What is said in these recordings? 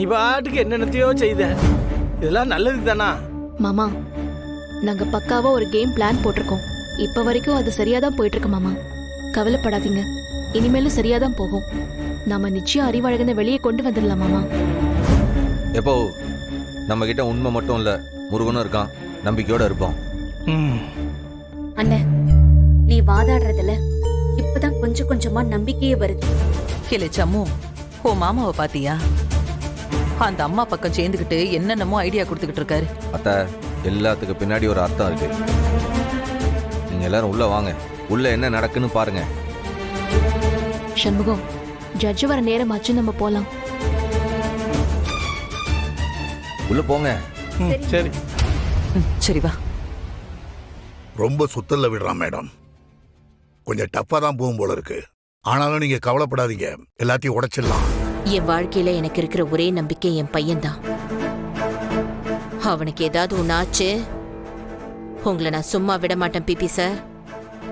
நீ பாட்டுக்கு என்னென்னத்தையோ செய்த. இதெல்லாம் நல்லதுக்கு தானா? மாமா, நாங்க பக்காவா ஒரு கேம் பிளான் போட்டிருக்கோம். இப்ப வரைக்கும் அது சரியாதான் போயிட்டு இருக்கு மாமா. கவலைப்படாதீங்க, இனிமேலும் சரியாதான் போகும். நாம நிச்சயம் அறிவழகனை வெளியே கொண்டு வந்துடலாம் மாமா. எப்போ நம்ம கிட்ட உண்மை மட்டும் இல்ல, முருகனும் இருக்கான், நம்பிக்கையோட இருப்போம். அண்ணே, நீ வாதாடுறதுல இப்பதான் கொஞ்சம் கொஞ்சமா நம்பிக்கையே வருது. இல்ல சம்மு, ஓ மாமாவை பாத்தியா? அந்த அம்மா பக்கம் சேர்ந்துக்கிட்டு என்னென்னமோ ஐடியா கொடுத்துக்கிட்டு இருக்காரு. அத்தை, எல்லாத்துக்கு பின்னாடி ஒரு அர்த்தம் இருக்கு. நீங்க எல்லாரும் உள்ள வாங்க, உள்ள என்ன நடக்குன்னு பாருங்க. சண்முகம், ஜட்ஜ் வர நேரமாச்சு, நம்ம போலாம். உள்ள போங்க. சரி சரி வா. ரொம்ப சுத்தல்ல விடுறான் மேடம். கொஞ்சம் டஃப்பா தான் போகும் போல இருக்கு. ஆனாலும் நீங்க கவலைப்படாதீங்க, எல்லாத்தையும் உடைச்சிடலாம். என் வாழ்க்கையில எனக்கு இருக்கிற ஒரே நம்பிக்கை என் பையன்தான். அவனுக்கு ஏதாவது ஒண்ணு ஆச்சு, உங்களை நான் சும்மா விட மாட்டேன் பிபி சார்,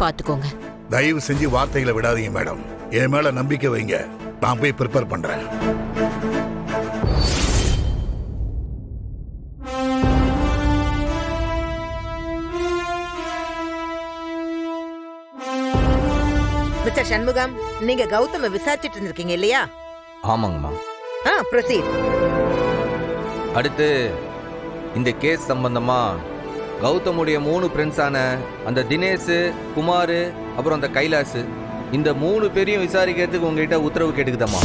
பாத்துக்கோங்க. தயவு செஞ்சு வார்த்தைகளை விடாதீங்க மேடம். என் மேல நம்பிக்கை வைங்க, நான் போய் ப்ரிப்பேர் பண்றேன். மிஸ்டர் சண்முகம், நீங்க கௌதம விசாரிச்சிட்டு இருந்திருக்கீங்க இல்லையா? ஆமாங்கம்மா. ப்ரொசீட். அடுத்து இந்த கேஸ் சம்பந்தமா கௌதமுடைய 3 ஃப்ரெண்ட்ஸான அந்த தினேஷ், குமார், அப்புறம் அந்த கைலாஸ், இந்த 3 பேரையும் விசாரிக்கிறதுக்கு உங்ககிட்ட உத்தரவு கேட்டுக்குதம்மா.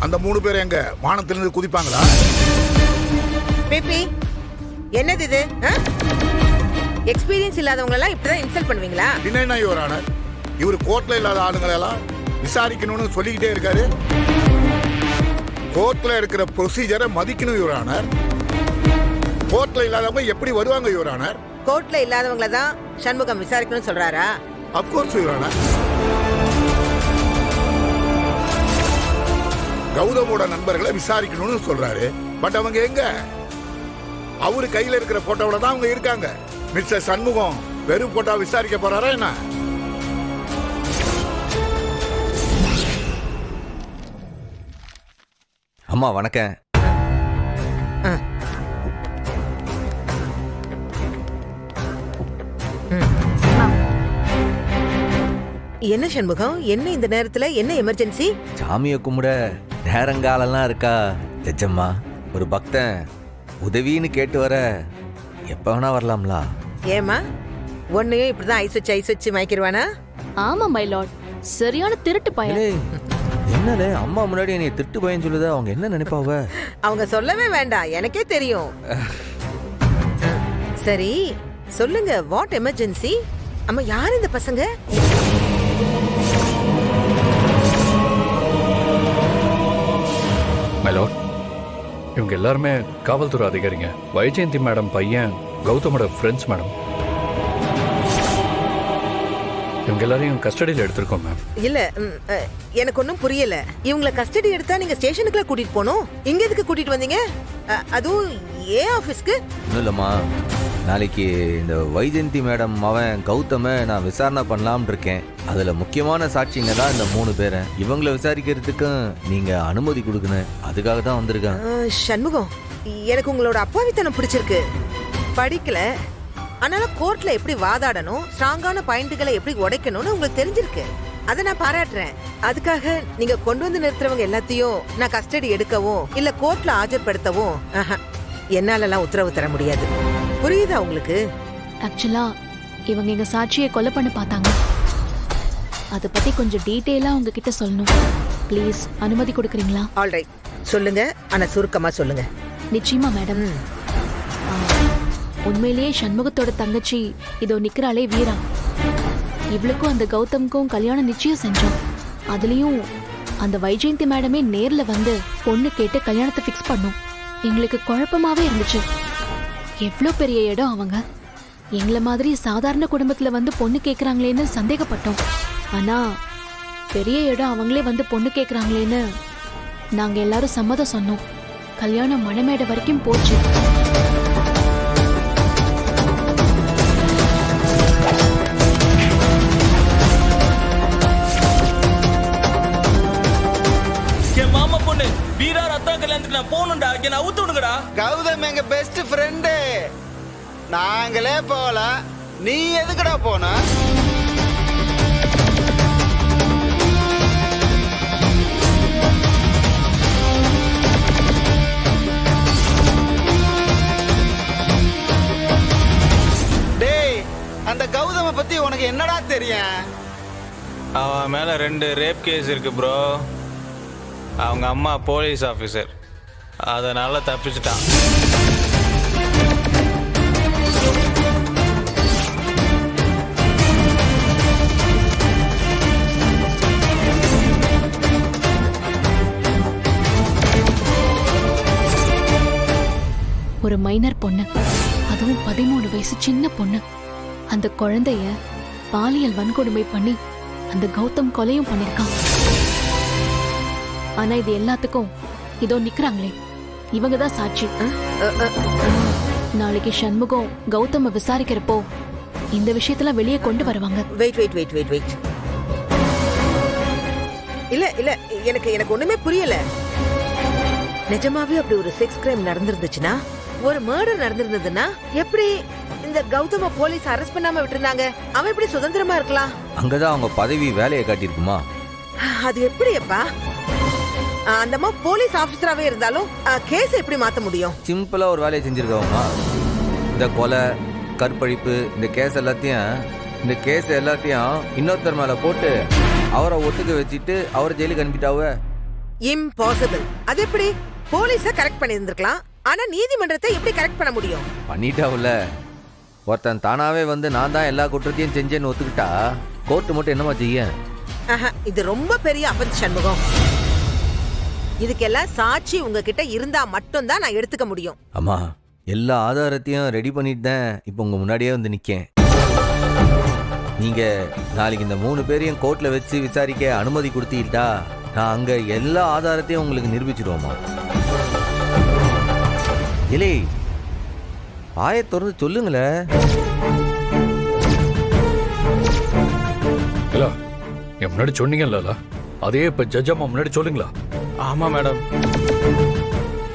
அந்த 3 பேர் எங்க வானத்திலிருந்து குதிப்பாங்களா? பிபி, என்னது இது? எக்ஸ்பீரியன்ஸ் இல்லாதவங்க எல்லாம் இப்படிதான் இன்சல்ட் பண்ணுவீங்களா? என்ன யுவர் ஆனர், இவர் கோர்ட்ல இல்லாத ஆளுங்களை எல்லாம் விசாரிக்கணும்னு சொல்லிக்கிட்டே இருக்காரு. கோர்ட்ல இருக்கிற ப்ரொசீஜரை மதிக்கணும் யுவர் ஆனர். கோர்ட்ல இல்லாதவங்க எப்படி வருவாங்க யுவர் ஆனர்? கோர்ட்ல இல்லாதவங்கள தான் சண்முகம் விசாரிக்கணும்னு சொல்றாரா? Of course your honour. கௌதமோட நண்பர்களை விசாரிக்கணும்னு சொல்றாரு. பட் அவங்க எங்க? அவரு கையில இருக்கிற போட்டோவோட தான் அவங்க இருக்காங்க. மிஸ்டர் சண்முகம் வெறும் போட்டோ விசாரிக்க போறாரா என்ன? அம்மா வணக்கம். என்ன சண்முகம், என்ன இந்த நேரத்துல, என்ன எமர்ஜென்சி? சாமியை கும்பிட நேரங்காலெல்லாம் இருக்கா ஜட்ஜம்மா? ஒரு பக்தன் உதவின்னு கேட்டு வர எப்ப வேணா வரலாம்ல. ஏமா, ஒன்னையும் இப்படிதான் ஐஸ் வச்சு மயக்கிடுவானா? ஆமா மை லார்ட், சரியான திருட்டு பையன். என்னலே அம்மா முன்னாடி என்னை திட்டு பையன் சொல்லுத, அவங்க என்ன நினைப்பாவ? அவங்க சொல்லவே வேண்டாம், எனக்கே தெரியும். சரி சொல்லுங்க, வாட் எமர்ஜென்சி? அம்மா, யார் இந்த பசங்க? மை லார்ட், இவங்க எல்லாருமே காவல்துறை அதிகாரிங்க. வைஜெயந்தி மேடம் பையன் கௌதமோட ஃப்ரெண்ட்ஸ் மேடம். இவங்க எல்லாரையும் கஸ்டடியில் எடுத்திருக்கோம் மேம். இல்ல, எனக்கு ஒன்றும் புரியல. இவங்களை கஸ்டடி எடுத்தா நீங்க ஸ்டேஷனுக்குள்ள கூட்டிட்டு போகணும். இங்க எதுக்கு கூட்டிட்டு வந்தீங்க? அதுவும் ஏன் ஆபீஸ்க்கு? ஒன்றும் இல்லைம்மா, நாளைக்கு இந்த வைஜெயந்தி மேடம் அவன் கௌதம நான் விசாரணை பண்ணலாம்னு இருக்கேன். அதுல முக்கியமான சாட்சிங்க தான் இந்த 3 பேரை. இவங்களை விசாரிக்கிறதுக்கும் நீங்க அனுமதி கொடுக்கணும், அதுக்காக தான் வந்திருக்கேன். சண்முகம், எனக்கு உங்களோட அப்பாவித்தனம் பிடிச்சிருக்கு. படிக்கல, ஆனால கோர்ட்ல எப்படி வாதாடணும், ஸ்ட்ராங்கான பாயிண்ட்களை எப்படி உடைக்கணும்னு உங்களுக்கு தெரிஞ்சிருக்கு. அதை நான் பாராட்டுறேன். அதுக்காக நீங்க கொண்டு வந்து நிறுத்துறவங்க எல்லாத்தையும் நான் கஸ்டடி எடுக்கவும் இல்ல கோர்ட்ல ஆஜர்படுத்தவும் என்னாலலாம் உத்தரவு தர முடியாது. புரியுதா உங்களுக்கு? ஆக்சுவலா இவங்க எங்க சாட்சியை கொலை பண்ண பார்த்தாங்க. அதை பத்தி கொஞ்சம் டீட்டெயிலா உங்ககிட்ட சொல்லணும். ப்ளீஸ் அனுமதி கொடுக்குறீங்களா? ஆல்ரைட், சொல்லுங்க. ஆனா சுருக்கமா சொல்லுங்க. நிச்சயமா மேடம். உண்மையிலேயே சண்முகத்தோட தங்கச்சி இதோ நிக்கிறாளே வீரா, இவளுக்கும் அந்த கௌதம்க்கும் கல்யாணம் நிச்சயம் செஞ்சோம். அதுலயும் அந்த வைஜெயந்தி மேடமே நேர்ல வந்து பொண்ணு கேட்டு கல்யாணத்தை ஃபிக்ஸ் பண்ணோம். எங்களுக்கு குழப்பமாவே இருந்துச்சு. எவ்வளோ பெரிய இடம் அவங்க, எங்களை மாதிரி சாதாரண குடும்பத்துல வந்து பொண்ணு கேக்குறாங்களேன்னு சந்தேகப்பட்டோம். ஆனா பெரிய இடம் அவங்களே வந்து பொண்ணு கேக்குறாங்களேன்னு நாங்க எல்லாரும் சம்மதம் சொன்னோம். கல்யாணம் மணமேடை வரைக்கும் போச்சு. அவுத்து விடுங்கடா. கௌதம் எங்க பெஸ்ட் ஃப்ரெண்டு. நாங்களே போல, நீ எதுக்குடா போன? டேய், அந்த கௌதம பத்தி உனக்கு என்னடா தெரியும்? அவன் மேல 2 ரேப் கேஸ் இருக்கு ப்ரோ. அவங்க அம்மா போலீஸ் ஆஃபீஸர், அதனால தப்பிச்சிட்டான். ஒரு மைனர் பொண்ணு, அதுவும் 13 வயசு சின்ன பொண்ணு. அந்த குழந்தைய பாலியல் வன்கொடுமை பண்ணி அந்த கௌதம் கொலையும் பண்ணிருக்கான். ஆனா இது எல்லாத்துக்கும் இதோ நிக்கிறாங்களே, இவங்க தான் சாட்சி. நாளைக்கு சண்முகம் கௌதம விசாரிக்கிறப்போ இந்த விஷயத்துல வெளியே கொண்டு வருவாங்க. வெயிட். இல்ல எனக்கு ஒண்ணுமே புரியல. நிஜமாவே அப்படி ஒரு செக்ஸ் கிரைம் நடந்திருந்துச்சுன்னா, ஒரு மர்டர் நடந்திருந்ததுன்னா எப்படி இந்த கௌதம போலீஸ் அரெஸ்ட் பண்ணாம விட்டுருந்தாங்க? அவன் எப்படி சுதந்திரமா இருக்கலாம்? அங்கதான் அவங்க பதவி வேலையை காட்டியிருக்குமா? அது எப்படி அப்பா? அந்த அம்மா போலீஸ் ஆபீசராவே இருந்தாலும் கேஸ் எப்படி மாத்த முடியும்? சிம்பிளா ஒரு வேலையை செஞ்சிருக்கவங்க. இந்த கொலை, கற்பழிப்பு, இந்த கேஸ் எல்லாத்தையும் இன்னொருத்தர் மேல போட்டு அவரை ஒத்துக்க வச்சுட்டு அவரை ஜெயிலுக்கு அனுப்பிட்டாவ. இம்பாசிபிள். அது எப்படி? போலீஸ கரெக்ட் பண்ணி இருந்திருக்கலாம், ஆனா நீதிமன்றத்தை எப்படி கரெக்ட் பண்ண முடியும்? பண்ணிட்டாவுல. ஒருத்தன் தானாவே வந்து நான் தான் எல்லா குற்றத்தையும் செஞ்சேன்னு ஒத்துக்கிட்டா கோர்ட்டு மட்டும் என்னமா செய்ய? இது ரொம்ப பெரிய அபத்த சண்முகம். இதுக்கெல்லாம் சாட்சி உங்ககிட்ட இருந்தா மட்டும் தான் நான் எடுத்துக்க முடியும். அம்மா, எல்லா ஆதாரத்தையும் ரெடி பண்ணிட்டு தான் இப்போ உங்க முன்னாடியே வந்து நிக்கேன். நீங்க நாளைக்கு இந்த 3 பேரையும் கோர்ட்ல வச்சு விசாரிக்க அனுமதி கொடுத்தீட்டா நான் அங்க எல்லா ஆதாரத்தையும் உங்களுக்கு நிரூபிச்சிடுவோமா? இலே, ஆய திறந்து சொல்லுங்களே. என் முன்னாடி சொன்னீங்கல்ல, அதே இப்ப ஜட்ஜம்மா முன்னாடி சொல்லுங்களா? ஆமா மேடம்,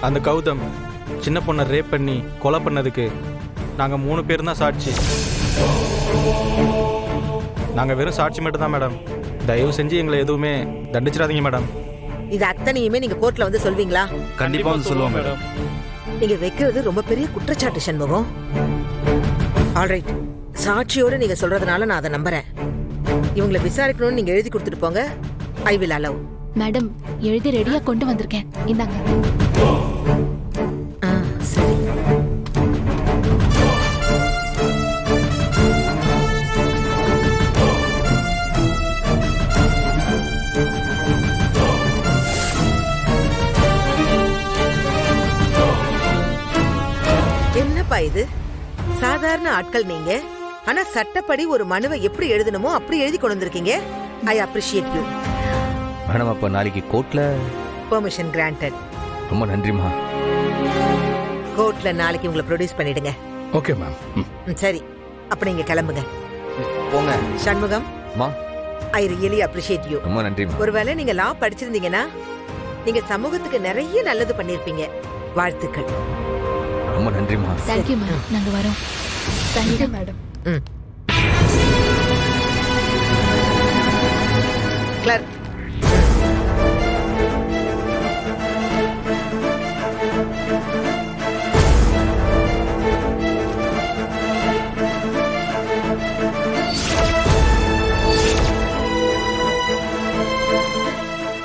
அந்த கௌதம் சின்ன பொண்ணை ரேப் பண்ணி கொலை பண்ணதுக்கு நாங்க 3 பேர் தான் சாட்சி. நாங்க வெறும் சாட்சி மட்டும் தான் மேடம். தயவு செஞ்சு எங்களை எதுவுமே தண்டிச்சிடாதீங்க மேடம். இது அத்தனையுமே நீங்க கோர்ட்ல வந்து சொல்வீங்களா? கண்டிப்பா வந்து சொல்லுவோம் மேடம். நீங்க வைக்கிறது ரொம்ப பெரிய குற்றச்சாட்டு சண்முகம். ஆல்ரைட், சாட்சியோட நீங்க சொல்றதுனால நான் அதை நம்புறேன். இவங்களை விசாரிக்கணும்னு நீங்க எழுதி கொடுத்துட்டு போங்க. I will allow. மேடம், எழுதி ரெடியா கொண்டு வந்திருக்கேன், இந்தாங்க. சரி. என்னப்பா இது? சாதாரண ஆட்கள் நீங்க, ஆனா சட்டப்படி ஒரு மனுவை எப்படி எழுதணுமோ அப்படி எழுதி கொண்டு வந்திருக்கீங்க. I appreciate you. மேடம், அப்ப நாளைக்கு கோர்ட்ல பெர்மிஷன் கிராண்டட். ரொம்ப நன்றிமா. கோர்ட்ல நாளைக்கு உங்களை ப்ரொடியூஸ் பண்ணிடுங்க. Okay ma'am. சரி, அப்ப நீங்க கிளம்புங்க. போங்க. சண்முகம், மா, ஐ ரியலி அப்ரிஷியேட் யூ. ரொம்ப நன்றிமா. ஒருவேளை நீங்க லா படிச்சிருந்தீங்கன்னா நீங்க சமூகத்துக்கு நிறைய நல்லது பண்ணிருப்பீங்க. வாழ்த்துக்கள். ரொம்ப நன்றிமா. தேங்க்யூ மேம், நாங்க வரோம். Thank you madam. Clerk,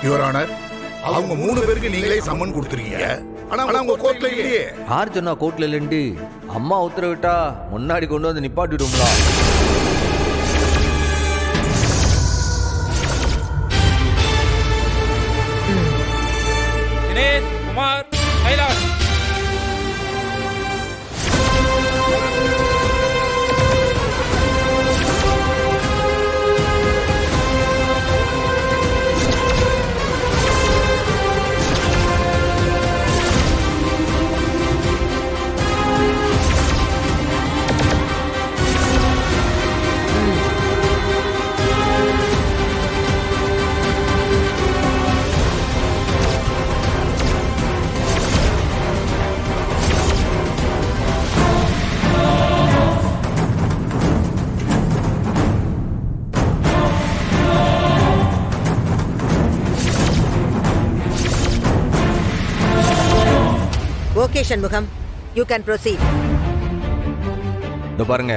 your honour, அவங்க 3 பேருக்கு நீங்களே சம்மன் கொடுத்துருக்கீங்க, ஆனா அவங்க கோர்ட்ல இல்லையே. யார் சொன்னா கோர்ட்ல இல்லைன்னு? அம்மா உத்தரவிட்டா முன்னாடி கொண்டு வந்து நிப்பாட்டிடுங்களா? Dinesh, Kumar, Kailash. Mister Shanmugam, you can proceed. இதோ பாருங்க,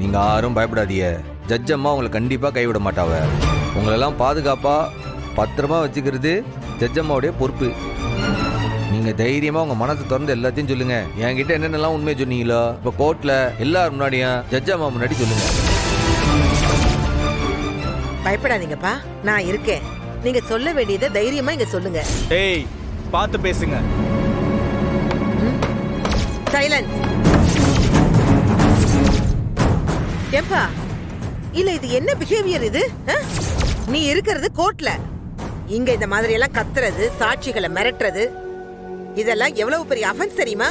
நீங்க யாரும் பயப்படாதீங்க. ஜட்ஜ் அம்மா உங்களை கண்டிப்பா கைவிட மாட்டாவ. உங்களெல்லாம் பாதுகாப்பா பத்திரமா வச்சுக்கிறது ஜட்ஜ் அம்மாவுடைய பொறுப்பு. நீங்க தைரியமா உங்க மனசை திறந்து எல்லாத்தையும் சொல்லுங்க. என்கிட்ட என்னென்னலாம் உண்மையை சொன்னீங்களோ இப்போ கோர்ட்ல எல்லாரும் முன்னாடியும் ஜட்ஜ் அம்மா முன்னாடி சொல்லுங்க. பயப்படாதீங்கப்பா, நான் இருக்கேன். நீங்க சொல்ல வேண்டியதை தைரியமா இங்க சொல்லுங்க. டேய், பார்த்து பேசுங்க. சைலன்ஸ். ஏப்பா, இல்ல இது என்ன பிஹேவியர் இது? நீ இருக்கிறது கோர்ட்ல. இங்க இந்த மாதிரி எல்லாம் கத்துறது, சாட்சிகளை மிரட்டுறது, இதெல்லாம் எவ்வளவு பெரிய அஃபென்ஸ் தெரியுமா?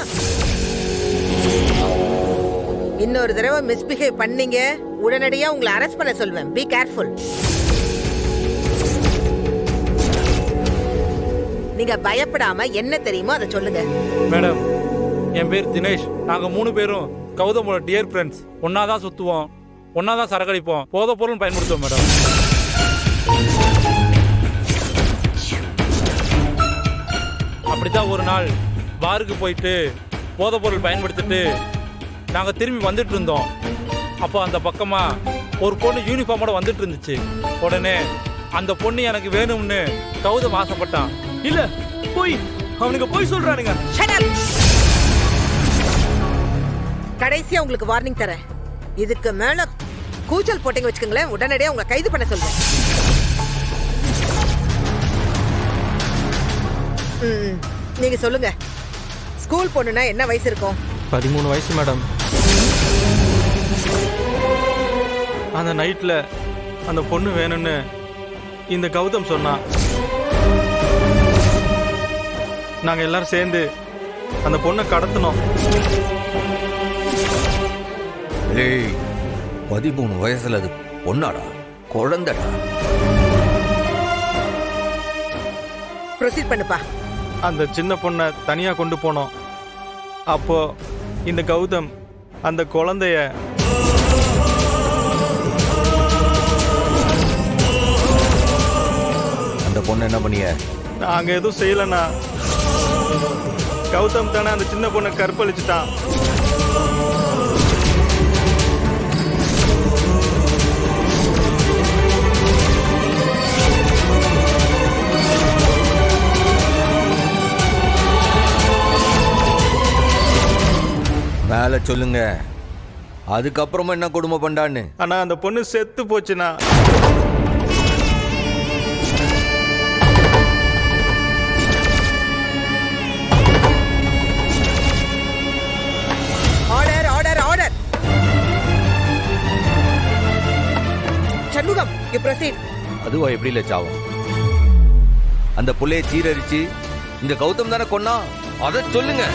இன்னொரு தடவை மிஸ்பிஹேவ் பண்ணீங்க, உடனடியா உங்களை அரெஸ்ட் பண்ண சொல்வேன். Be careful. நீங்க பயப்படாம என்ன தெரியுமோ அதை சொல்லுங்க. மேடம், என் பேர் தினேஷ். நாங்க 3 பேரும் கௌதமோட டியர் ஃப்ரெண்ட்ஸ். ஒன்னாதான் சுத்துவோம், ஒன்னாதான் சரக்கடிப்போம், போதை பொருள் பயன்படுத்துவோம் மேடம். அப்படித்தான் ஒரு நாள் பாருக்கு போயிட்டு போதை பொருள் பயன்படுத்திட்டு நாங்க திரும்பி வந்துட்டு இருந்தோம். அப்போ அந்த பக்கமா ஒரு பொண்ணு யூனிஃபார்மோட வந்துட்டு இருந்துச்சு. உடனே அந்த பொண்ணு எனக்கு வேணும்னு கௌதம் ஆசைப்பட்டான். இல்ல, போய் அவனுக்கு போய் சொல்றானுங்க. கடைசியா உங்களுக்கு வார்னிங் தரேன். இதுக்கு மேல கூச்சல் போட்டிங்க வச்சுக்கோங்களேன், உடனடியா உங்களை கைது பண்ண சொல்றேன். நீங்க சொல்லுங்க, ஸ்கூல் பொண்ணுனா என்ன வயசு இருக்கும்? 13 வயசு மேடம். அந்த நைட்ல அந்த பொண்ணு வேணும்னு இந்த கௌதம் சொன்னான். நாங்க எல்லாரும் சேர்ந்து அந்த பொண்ணை கடத்தினோம். 13 வயசுல அது பொண்ணாடா, குழந்தைடா. ப்ரொசீட் பண்ணுப்பா. அந்த சின்ன பொண்ணை தனியா கொண்டு போனோம். அப்போ இந்த கௌதம் அந்த குழந்தைய அந்த பொண்ணு என்ன பண்ணிய? நாங்க எதுவும் செய்யலண்ணா. கௌதம் தானே அந்த சின்ன பொண்ணை கற்பழிச்சுட்டான். மேல சொல்லுங்க, அதுக்கப்புறமா என்ன கொடுமை பண்ணான்னு. ஆனா அந்த பொண்ணு செத்து போச்சுண்ணா. Order, order, order. Shanmugam, you proceed. அதுவா எப்படி இல்ல சாவும்? அந்த புள்ளைய சீரரிச்சு இந்த கௌதம் தானே கொன்னா, அதை சொல்லுங்க.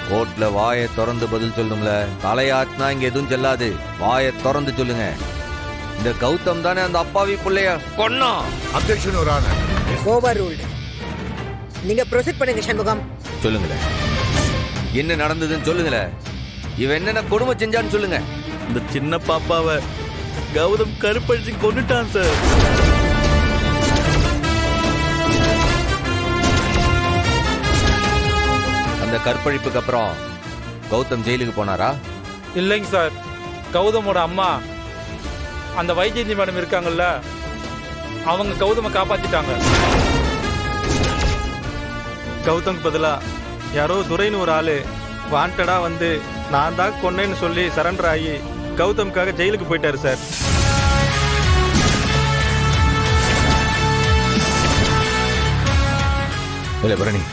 கோர்ட்ல வாயை திறந்து பதில் சொல்லுங்கள. தலையாட்டினா இங்க எதுவும் செல்லாது. வாயை திறந்து சொல்லுங்க. இந்த கௌதம் தானே அந்த அப்பாவி புள்ளைய கொன்னா? Objection your honour. Overruled. நீங்க ப்ரொசீட் பண்ணுங்க சண்முகம். சொல்லுங்களேன், என்ன நடந்ததுன்னு சொல்லுங்களேன். இவன் என்னென்ன கொடுமை செஞ்சான்னு சொல்லுங்க. இந்த சின்ன பாப்பாவை கௌதம் கருப்பழிச்சு கொண்டுட்டான் சார். அந்த கற்பழிப்புக்கு அப்புறம் கௌதம் ஜெயிலுக்கு போனாரா? இல்லைங்க சார். கௌதமோட அம்மா அந்த வைஜெயந்தி மேடம் இருக்காங்கல்ல, அவங்க கௌதமை காப்பாத்திட்டாங்க. கௌதம்க்கு பதிலா யாரோ துரைன்னு ஒரு ஆளு வாண்டடா வந்து நான் தான் கொன்னேன்னு சொல்லி சரண்டர் ஆகி கௌதம்காக ஜெயிலுக்கு போயிட்டாரு சார். இல்ல பரணி,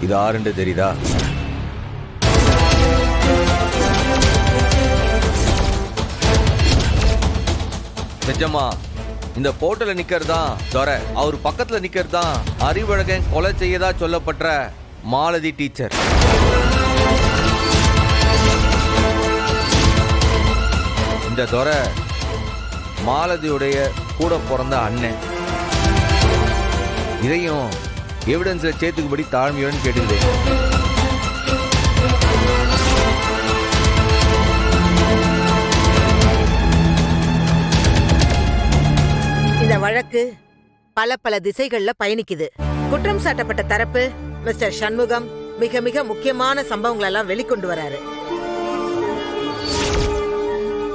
இது ஆறுண்டு தெரியுதா? நிஜமா இந்த போர்ட்டல நிக்கிறதான் துரை. அவர் பக்கத்துல நிக்கிறதான் அறிவழகன் கொலை செய்யதா சொல்லப்பட்ட மாலதி டீச்சர். இந்த துரை மாலதியுடைய கூட பிறந்த அண்ணன். இதையும் எவிடன்ஸ்ல சேர்த்துக்கும்படி தாழ்மையுடன் கேட்டுக்கிறேன். இந்த வழக்கு பல திசைகள்ல பயணிக்குது. குற்றம் சாட்டப்பட்ட தரப்பு மிஸ்டர் சண்முகம் மிக மிக முக்கியமான சம்பவங்கள் எல்லாம் வெளிக்கொண்டு வராரு.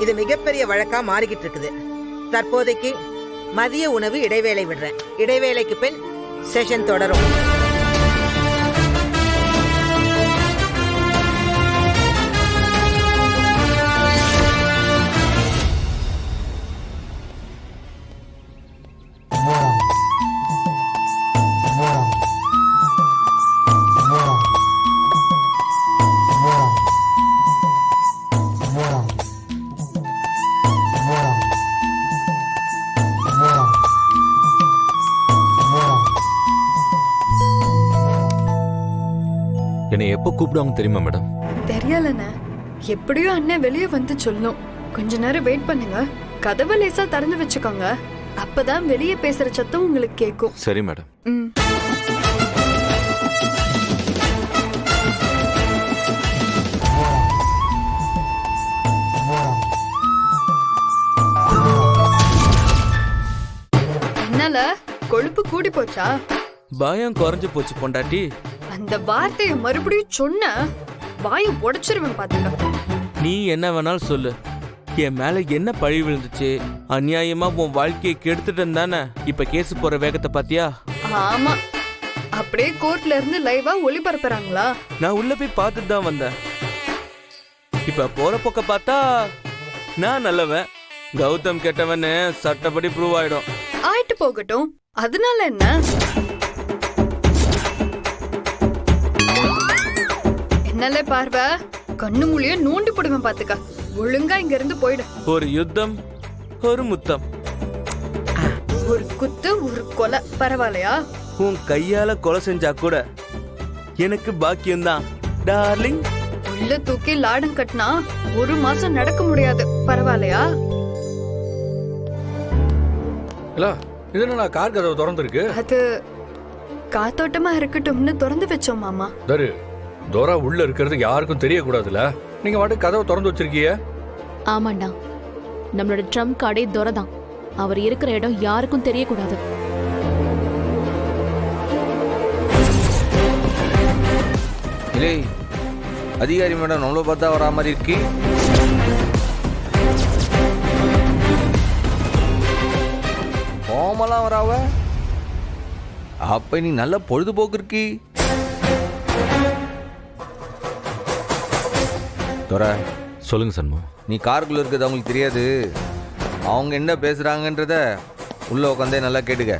இது மிகப்பெரிய வழக்கா மாறிக்கிட்டு இருக்குது. தற்போதைக்கு மதிய உணவு இடைவேளை விடுறேன். இடைவேளைக்கு பின் செஷன் தொடரும். என்னை எப்போ கூப்பிடுவாங்க தெரியுமா மேடம்? தெரியலண்ணே. எப்படியோ அண்ணன் வெளியே வந்து சொல்லணும். கொஞ்ச நேரம் வெயிட் பண்ணுங்க. கதவை லேசா திறந்து வச்சுக்கோங்க. அப்பதான் வெளியே பேசுற சத்தம் உங்களுக்கு கேட்கும். சரி மேடம். என்னால கொழுப்பு கூடி போச்சா? பயம் குறைஞ்சு போச்சு பொண்டாட்டி. அந்த வார்த்தையை மறுபடியும் சொன்ன வாயை உடைச்சிருவேன் பாத்துக்க. நீ என்ன வேணாலும் சொல்லு. என் மேல என்ன பழி விழுந்துச்சு? அநியாயமா உன் வாழ்க்கையை கெடுத்துட்டேன் தானே. இப்ப கேஸ் போற வேகத்தை பாத்தியா? ஆமா, அப்படியே கோர்ட்ல இருந்து லைவா ஒளிபரப்புறாங்களா? நான் உள்ள போய் பார்த்துட்டு தான் வந்தேன். இப்ப போற பக்க பார்த்தா நான் நல்லவன், கௌதம் கெட்டவன்னு சட்டப்படி ப்ரூவ் ஆயிடும். ஆயிட்டு போகட்டும், அதனால என்ன? என்னல பார்வை, கண்ணு மூலிய நோண்டி போடுவேன் பாத்துக்க. ஒழுங்கா இங்க இருந்து போயிடு. ஒரு யுத்தம், ஒரு முத்தம். ஒரு குத்து, ஒரு கொலை பரவாயில்லையா? உன் கையால கொலை செஞ்சா கூட எனக்கு பாக்கியம்தான் டார்லிங். உள்ள தூக்கி லாடம் கட்டினா 1 மாசம் நடக்க முடியாது. பரவாயில்லையா? இது என்ன கார் கதவு திறந்துருக்கு? அது காத்தோட்டமா இருக்கட்டும்னு திறந்து வச்சோம் மாமா. தரு, தோரா உள்ள இருக்கிறது யாருக்கும் தெரியக்கூடாதுல. நீங்க வாட்டு கதவை திறந்து வச்சிருக்கீங்க. ஆமாண்டா, நம்மளோட ட்ரம்ப் கார்டே துரை தான். அவர் இருக்கிற இடம் யாருக்கும் தெரியக்கூடாது. இல்லை, அதிகாரி மேடம் நம்மள பார்த்தா வரா மாதிரி இருக்கு. கோமலாம் வராவ. அப்ப நீ நல்ல பொழுதுபோக்கு இருக்கி. துரை, சொல்லுங்க சண்முகம். நீ காருக்குள்ள இருக்கிறது அவங்களுக்கு தெரியாது. அவங்க என்ன பேசுறாங்கன்றத உள்ள உட்காந்தே நல்லா கேட்டுக்க.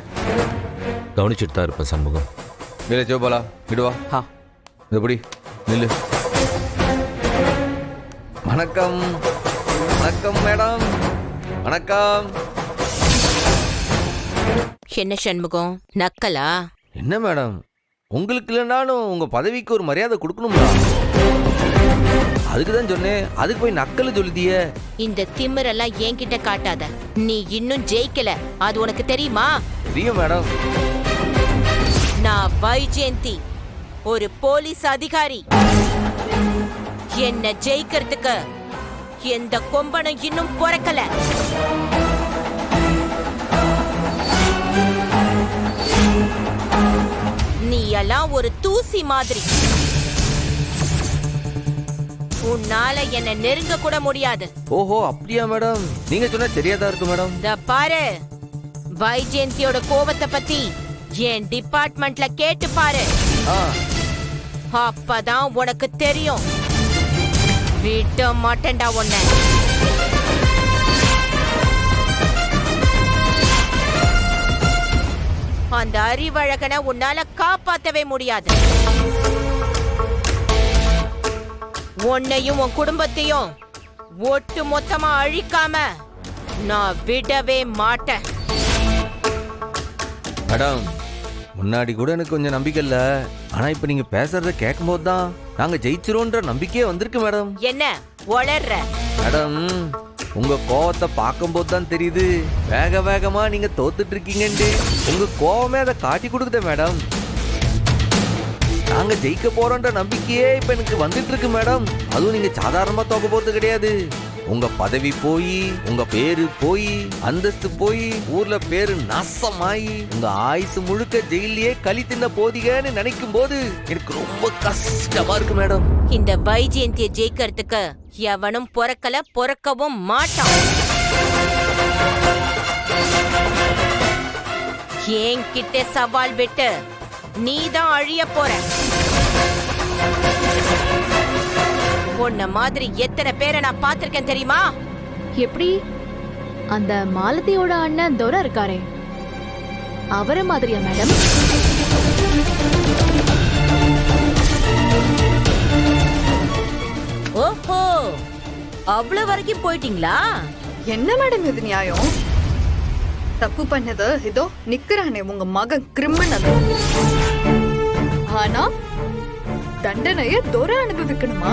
கவனிச்சுட்டு தான் இருப்பேன் சண்முகம். இல்லை ஜோபாலா, விடுவா. இதுபடி நில்லு. வணக்கம். வணக்கம் மேடம். வணக்கம். என்ன சண்முகம், நக்கலா? என்ன மேடம், உங்களுக்கு இல்லைனாலும் உங்க பதவிக்கு ஒரு மரியாதை கொடுக்கணும்ல. அதுக்கு தான் சொன்னேன். அதுக்கு போய் நக்கல சொல்லுதிய. இந்த திமிரெல்லாம் என்கிட்ட காட்டாத. நீ இன்னும் ஜெயிக்கல, அது உனக்கு தெரியுமா? தெரியும் மேடம். நான் வைஜெயந்தி, ஒரு போலீஸ் அதிகாரி. என்ன ஜெயிக்கிறதுக்கு எந்த கொம்பனும் இன்னும் பிறக்கல. நீ எல்லாம் ஒரு தூசி மாதிரி. உன்னால என்ன நெருங்க கூட முடியாது. ஓஹோ, அப்படியா மேடம்? நீங்க சொன்னா சரியாதான் இருக்கு மேடம். இந்த பாரு, வைஜெயந்தியோட கோபத்தை பத்தி என் டிபார்ட்மெண்ட்ல கேட்டு பாரு. அப்பதான் உனக்கு தெரியும். விட மாட்டேன்டா உன்னை. அந்த அறிவழகனை உன்னால காப்பாத்தவே முடியாது. உன்னையும் உன் குடும்பத்தையும் ஒட்டு மொத்தமா அழிக்காம நான் விடவே மாட்டேன். மேடம், முன்னாடி கூட எனக்கு கொஞ்சம் நம்பிக்கை இல்லை, ஆனா இப்ப நீங்க பேசுறத கேட்கும் போது தான் நாங்க ஜெயிச்சிரோன்ற நம்பிக்கையே வந்திருக்கு மேடம். என்ன ஒளர்ற? மேடம், உங்க கோவத்தை பார்க்கும்போது தான் தெரியுது வேக வேகமா நீங்க தோத்துட்டு இருக்கீங்கன்னு. உங்க கோவமே அதை காட்டி கொடுக்குதே மேடம். நாங்க ஜெயிக்க போறோன்ற நம்பிக்கையே இப்ப எனக்கு வந்துட்டு இருக்கு மேடம். அதுவும் நீங்க சாதாரணமா தோக்க போறது கிடையாது. உங்க பதவி போய், உங்க பேரு போய், அந்தஸ்து போய், ஊர்ல பேரு நாசமாயி, உங்க ஆயுசு முழுக்க ஜெயிலே களி தின்ன போதிகன்னு நினைக்கும் போது எனக்கு ரொம்ப கஷ்டமா இருக்கு மேடம். இந்த வைஜெயந்தியை ஜெயிக்கிறதுக்கு எவனும் பொறக்கல, பொறக்கவும் மாட்டான். என்கிட்ட சவால் விட்டு நீதான் அழிய போற. உன்ன மாதிரி எத்தனை பேரை நான் பார்த்திருக்கேன் தெரியுமா? எப்படி? அந்த மாலதியோட அண்ணன் துரை இருக்காரே, அவரை மாதிரியா மேடம்? ஓஹோ, அவ்வளவு வரைக்கும் போயிட்டீங்களா? என்ன மேடம் இது நியாயம்? தப்பு பண்ணது இதோ நிக்கிறானே உங்க மகன் கிரிமினல். ஆனா தண்டனைய துரை அனுபவிக்கணுமா?